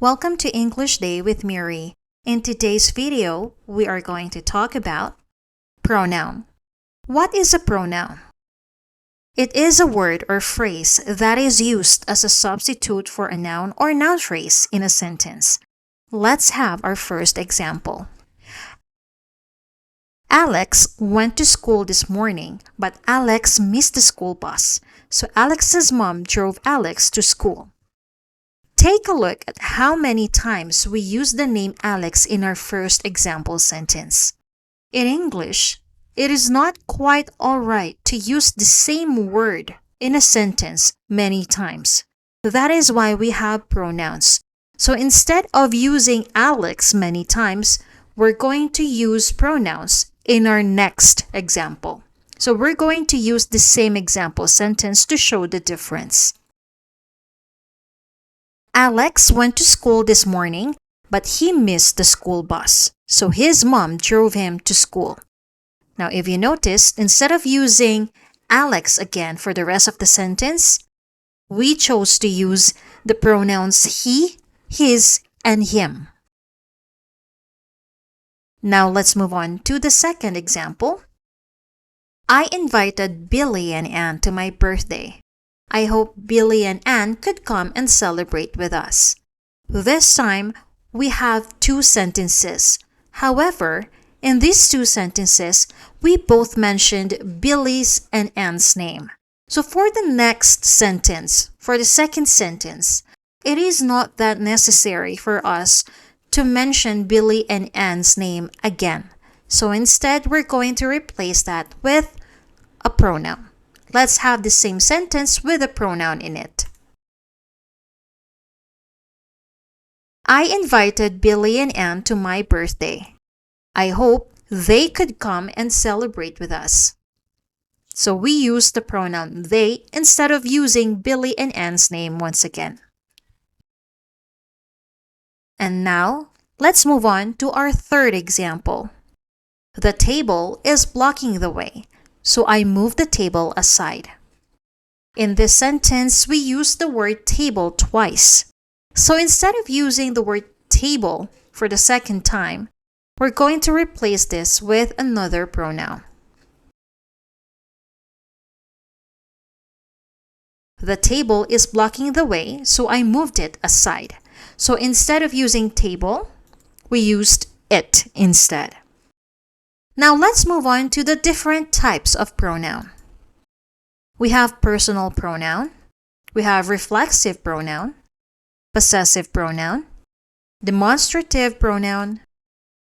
Welcome to English Day with Miri. In today's video, we are going to talk about pronoun. What is a pronoun? It is a word or phrase that is used as a substitute for a noun or noun phrase in a sentence. Let's have our first example. Alex went to school this morning, but Alex missed the school bus, so Alex's mom drove Alex to school. Take a look at how many times we use the name Alex in our first example sentence. In English, it is not quite alright to use the same word in a sentence many times. That is why we have pronouns. So instead of using Alex many times, we're going to use pronouns in our next example. So we're going to use the same example sentence to show the difference. Alex went to school this morning, but he missed the school bus, so his mom drove him to school. Now, if you noticed, instead of using Alex again for the rest of the sentence, we chose to use the pronouns he, his, and him. Now, let's move on to the second example. I invited Billy and Ann to my birthday. I hope Billy and Ann could come and celebrate with us. This time, we have two sentences. However, in these two sentences, we both mentioned Billy's and Ann's name. So for the next sentence, for the second sentence, it is not that necessary for us to mention Billy and Ann's name again. So instead, we're going to replace that with a pronoun. Let's have the same sentence with a pronoun in it. I invited Billy and Ann to my birthday. I hope they could come and celebrate with us. So we use the pronoun they instead of using Billy and Ann's name once again. And now, let's move on to our third example. The table is blocking the way, so I move the table aside. In this sentence, we use the word table twice. So instead of using the word table for the second time, we're going to replace this with another pronoun. The table is blocking the way, so I moved it aside. So instead of using table, we used it instead. Now let's move on to the different types of pronoun. We have personal pronoun, we have reflexive pronoun, possessive pronoun, demonstrative pronoun,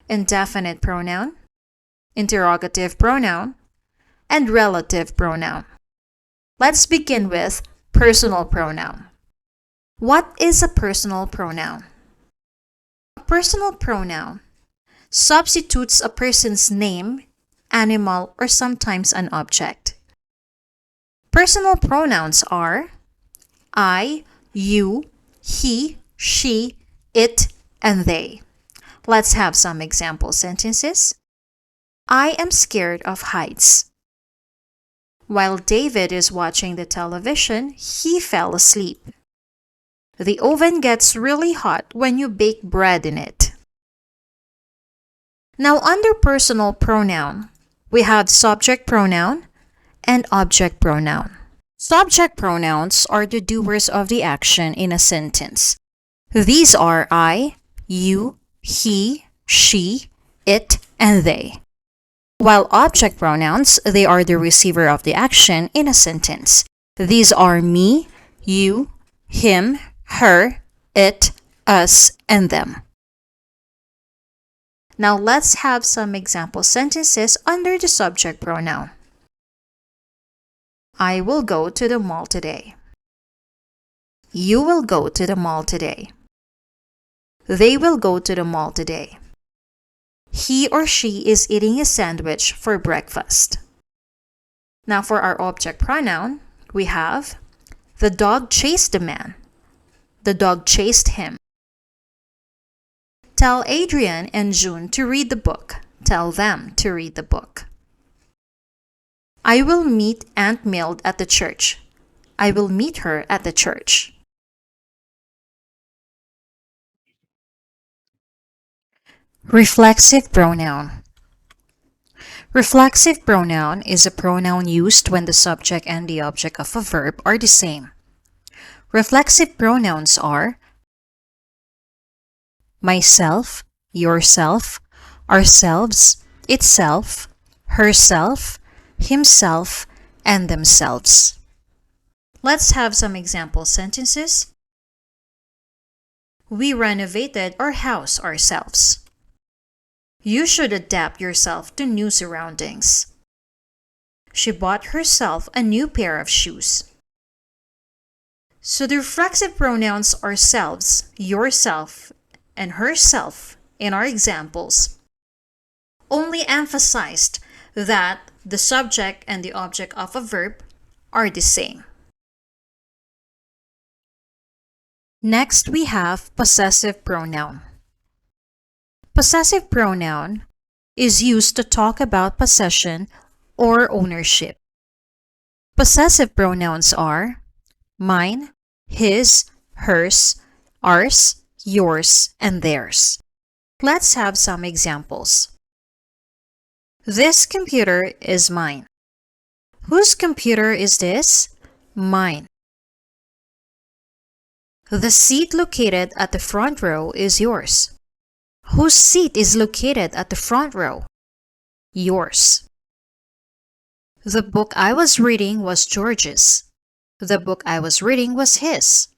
indefinite pronoun, interrogative pronoun, and relative pronoun. Let's begin with personal pronoun. What is a personal pronoun? A personal pronoun substitutes a person's name, animal, or sometimes an object. Personal pronouns are I, you, he, she, it, and they. Let's have some example sentences. I am scared of heights. While David is watching the television, he fell asleep. The oven gets really hot when you bake bread in it. Now, under personal pronoun, we have subject pronoun and object pronoun. Subject pronouns are the doers of the action in a sentence. These are I, you, he, she, it, and they. While object pronouns, they are the receiver of the action in a sentence. These are me, you, him, her, it, us, and them. Now let's have some example sentences under the subject pronoun. I will go to the mall today. You will go to the mall today. They will go to the mall today. He or she is eating a sandwich for breakfast. Now for our object pronoun, we have the dog chased the man. The dog chased him. Tell Adrian and June to read the book. Tell them to read the book. I will meet Aunt Mild at the church. I will meet her at the church. Reflexive pronoun. Reflexive pronoun is a pronoun used when the subject and the object of a verb are the same. Reflexive pronouns are myself, yourself, ourselves, itself, herself, himself, and themselves. Let's have some example sentences. We renovated our house ourselves. You should adapt yourself to new surroundings. She bought herself a new pair of shoes. So the reflexive pronouns are selves, yourself, and herself in our examples only emphasized that the subject and the object of a verb are the same. Next, we have possessive pronoun. Possessive pronoun is used to talk about possession or ownership. Possessive pronouns are mine, his, hers, ours, yours, and theirs. Let's have some examples. This computer is mine. Whose computer is this? Mine. The seat located at the front row is yours. Whose seat is located at the front row? Yours. The book I was reading was George's. The book I was reading was his.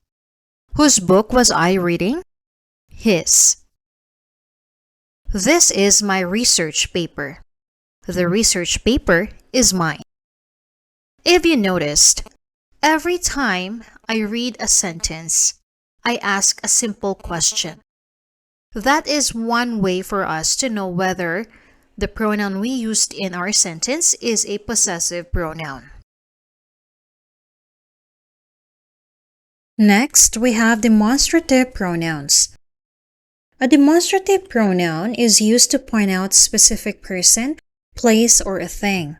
Whose book was I reading? His. This is my research paper. The research paper is mine. If you noticed, every time I read a sentence, I ask a simple question. That is one way for us to know whether the pronoun we used in our sentence is a possessive pronoun. Next, we have demonstrative pronouns. A demonstrative pronoun is used to point out specific person, place, or a thing.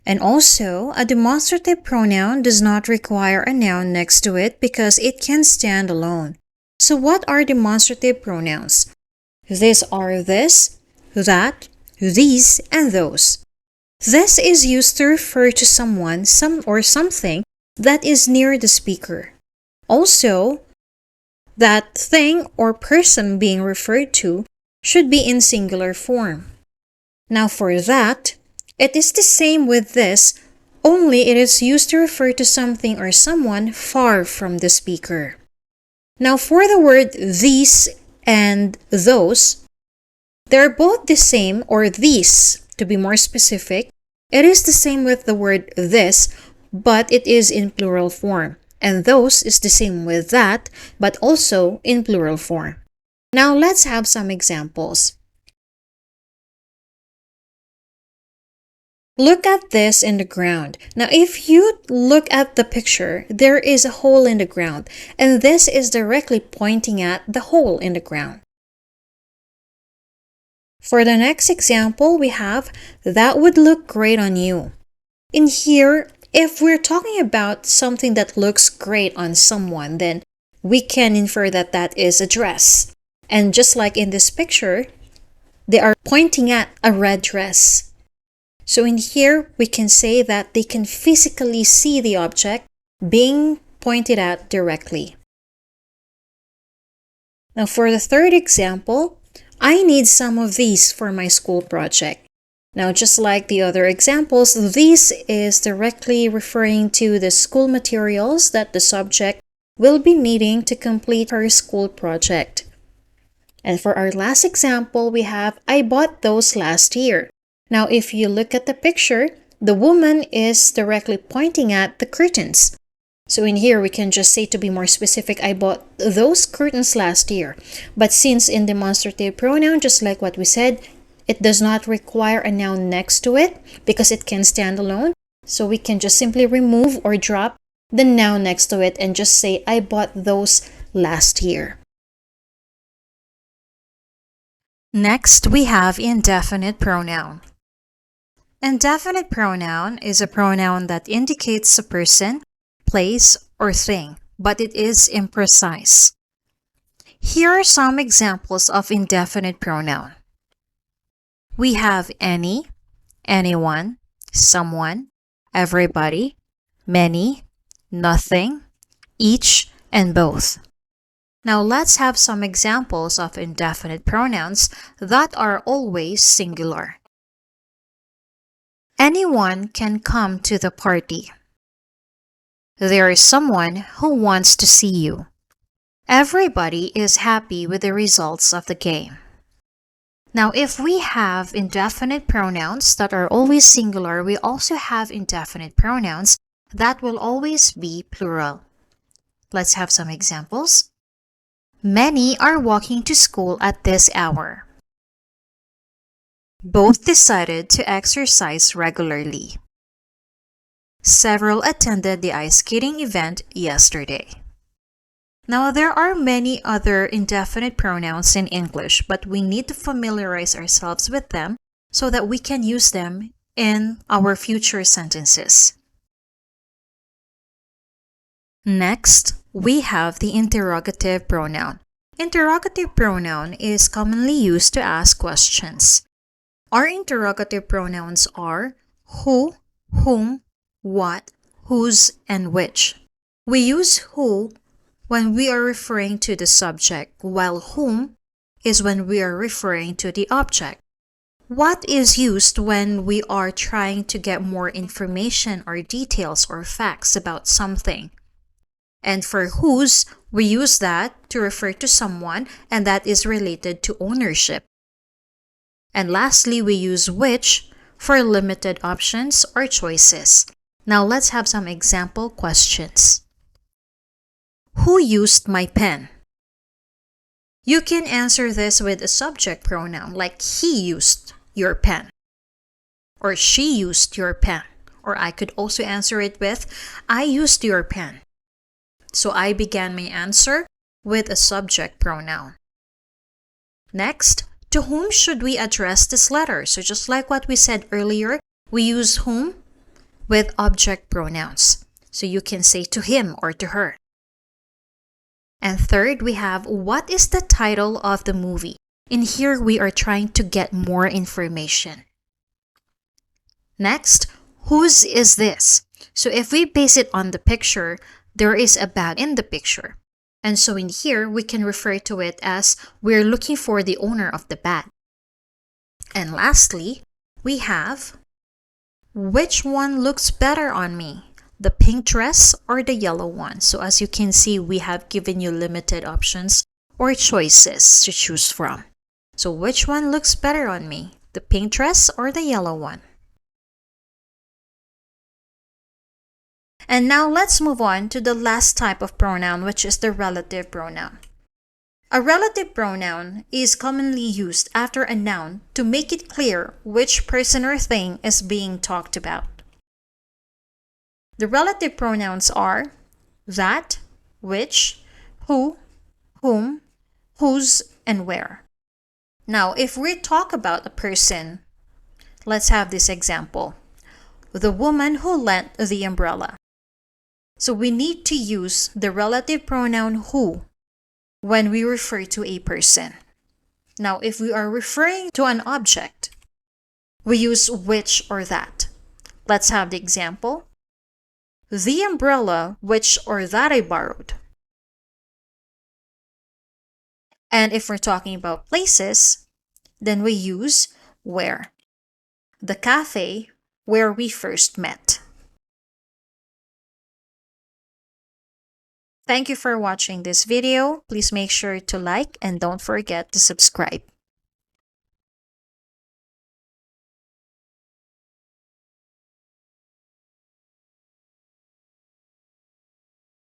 And also, a demonstrative pronoun does not require a noun next to it because it can stand alone. So what are demonstrative pronouns? These are this, that, these, and those. This is used to refer to someone, or something that is near the speaker. Also, that thing or person being referred to should be in singular form. Now for that, it is the same with this, only it is used to refer to something or someone far from the speaker. Now for the word these and those, they're both the same, or these to be more specific. It is the same with the word this, but it is in plural form. And those is the same with that, but also in plural form. Now let's have some examples. Look at this in the ground. Now if you look at the picture, there is a hole in the ground, and this is directly pointing at the hole in the ground. For the next example, we have, that would look great on you. In here, if we're talking about something that looks great on someone, then we can infer that that is a dress. And just like in this picture, they are pointing at a red dress. So in here, we can say that they can physically see the object being pointed at directly. Now for the third example, I need some of these for my school project. Now just like the other examples, these is directly referring to the school materials that the subject will be needing to complete her school project. And for our last example, we have, I bought those last year. Now if you look at the picture, the woman is directly pointing at the curtains. So in here, we can just say, to be more specific, I bought those curtains last year. But since in demonstrative pronoun, just like what we said, it does not require a noun next to it because it can stand alone. So we can just simply remove or drop the noun next to it and just say, I bought those last year. Next, we have indefinite pronoun. Indefinite pronoun is a pronoun that indicates a person, place, or thing, but it is imprecise. Here are some examples of indefinite pronoun. We have any, anyone, someone, everybody, many, nothing, each, and both. Now let's have some examples of indefinite pronouns that are always singular. Anyone can come to the party. There is someone who wants to see you. Everybody is happy with the results of the game. Now, if we have indefinite pronouns that are always singular, we also have indefinite pronouns that will always be plural. Let's have some examples. Many are walking to school at this hour. Both decided to exercise regularly. Several attended the ice skating event yesterday. Now, there are many other indefinite pronouns in English, but we need to familiarize ourselves with them so that we can use them in our future sentences. Next, we have the interrogative pronoun. Interrogative pronoun is commonly used to ask questions. Our interrogative pronouns are who, whom, what, whose, and which. We use who when we are referring to the subject, while whom is when we are referring to the object. What is used when we are trying to get more information or details or facts about something. And for whose, we use that to refer to someone, and that is related to ownership. And lastly, we use which for limited options or choices. Now let's have some example questions. Who used my pen? You can answer this with a subject pronoun like he used your pen, or she used your pen, or I could also answer it with I used your pen. So I began my answer with a subject pronoun. Next, to whom should we address this letter? So just like what we said earlier, we use whom with object pronouns. So you can say to him or to her. And third, we have what is the title of the movie? In here, we are trying to get more information. Next, whose is this? So if we base it on the picture, there is a bag in the picture. And so in here, we can refer to it as we're looking for the owner of the bag. And lastly, we have which one looks better on me? The pink dress or the yellow one? So as you can see, we have given you limited options or choices to choose from. So which one looks better on me? The pink dress or the yellow one? And now let's move on to the last type of pronoun, which is the relative pronoun. A relative pronoun is commonly used after a noun to make it clear which person or thing is being talked about. The relative pronouns are that, which, who, whom, whose, and where. Now, if we talk about a person, let's have this example. The woman who lent the umbrella. So we need to use the relative pronoun who when we refer to a person. Now, if we are referring to an object, we use which or that. Let's have the example. The umbrella which or that I borrowed. And if we're talking about places, then we use where. The cafe where we first met. Thank you for watching this video. Please make sure to like and don't forget to subscribe.